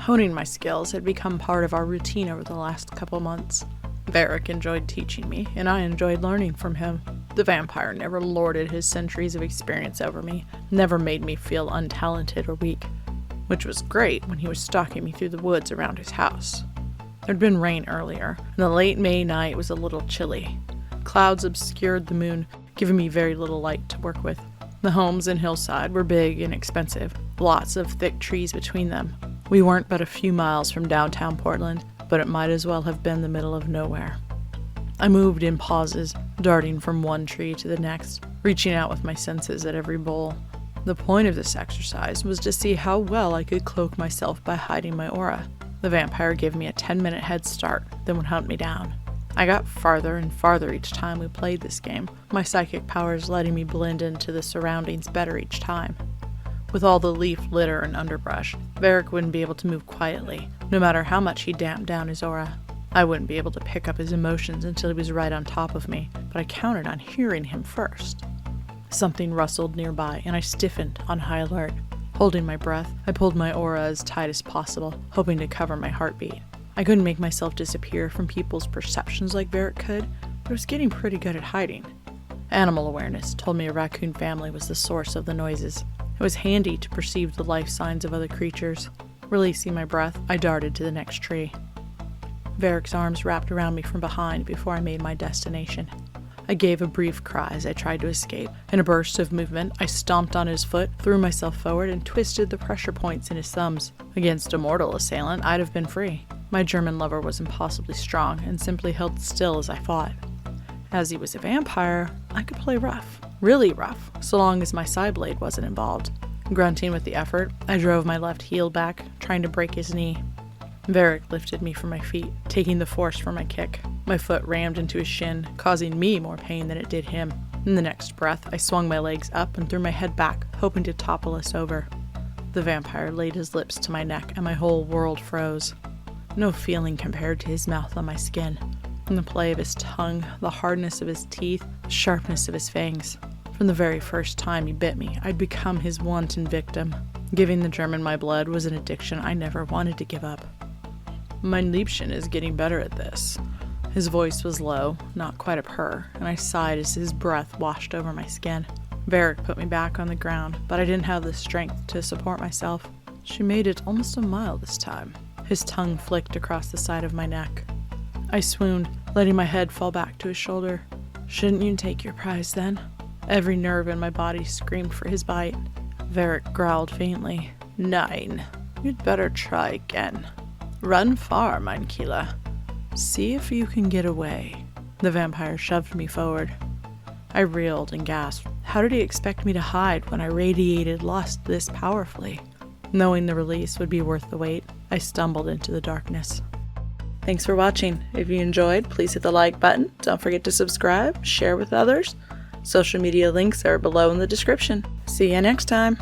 Honing my skills had become part of our routine over the last couple months. Varric enjoyed teaching me, and I enjoyed learning from him. The vampire never lorded his centuries of experience over me, never made me feel untalented or weak, which was great when he was stalking me through the woods around his house. There'd been rain earlier, and the late May night was a little chilly. Clouds obscured the moon, giving me very little light to work with. The homes in Hillside were big and expensive, lots of thick trees between them. We weren't but a few miles from downtown Portland, but it might as well have been the middle of nowhere. I moved in pauses, darting from one tree to the next, reaching out with my senses at every bole. The point of this exercise was to see how well I could cloak myself by hiding my aura. The vampire gave me a 10-minute head start, then would hunt me down. I got farther and farther each time we played this game, my psychic powers letting me blend into the surroundings better each time. With all the leaf litter and underbrush, Varric wouldn't be able to move quietly, no matter how much he damped down his aura. I wouldn't be able to pick up his emotions until he was right on top of me, but I counted on hearing him first. Something rustled nearby, and I stiffened on high alert. Holding my breath, I pulled my aura as tight as possible, hoping to cover my heartbeat. I couldn't make myself disappear from people's perceptions like Varric could, but I was getting pretty good at hiding. Animal awareness told me a raccoon family was the source of the noises. It was handy to perceive the life signs of other creatures. Releasing my breath, I darted to the next tree. Varric's arms wrapped around me from behind before I made my destination. I gave a brief cry as I tried to escape. In a burst of movement, I stomped on his foot, threw myself forward, and twisted the pressure points in his thumbs. Against a mortal assailant, I'd have been free. My German lover was impossibly strong and simply held still as I fought. As he was a vampire, I could play rough. Really rough, so long as my side blade wasn't involved. Grunting with the effort, I drove my left heel back, trying to break his knee. Varric lifted me from my feet, taking the force from my kick. My foot rammed into his shin, causing me more pain than it did him. In the next breath, I swung my legs up and threw my head back, hoping to topple us over. The vampire laid his lips to my neck, and my whole world froze. No feeling compared to his mouth on my skin. And the play of his tongue, the hardness of his teeth, the sharpness of his fangs. From the very first time he bit me, I'd become his wanton victim. Giving the German my blood was an addiction I never wanted to give up. Mein Liebchen is getting better at this. His voice was low, not quite a purr, and I sighed as his breath washed over my skin. Varric put me back on the ground, but I didn't have the strength to support myself. She made it almost a mile this time. His tongue flicked across the side of my neck. I swooned, letting my head fall back to his shoulder. Shouldn't you take your prize then? Every nerve in my body screamed for his bite. Varric growled faintly. Nein. You'd better try again. Run far, mein Kieler. See if you can get away. The vampire shoved me forward. I reeled and gasped. How did he expect me to hide when I radiated lust this powerfully? Knowing the release would be worth the wait, I stumbled into the darkness. Thanks for watching. If you enjoyed, please hit the like button. Don't forget to subscribe, share with others. Social media links are below in the description. See you next time.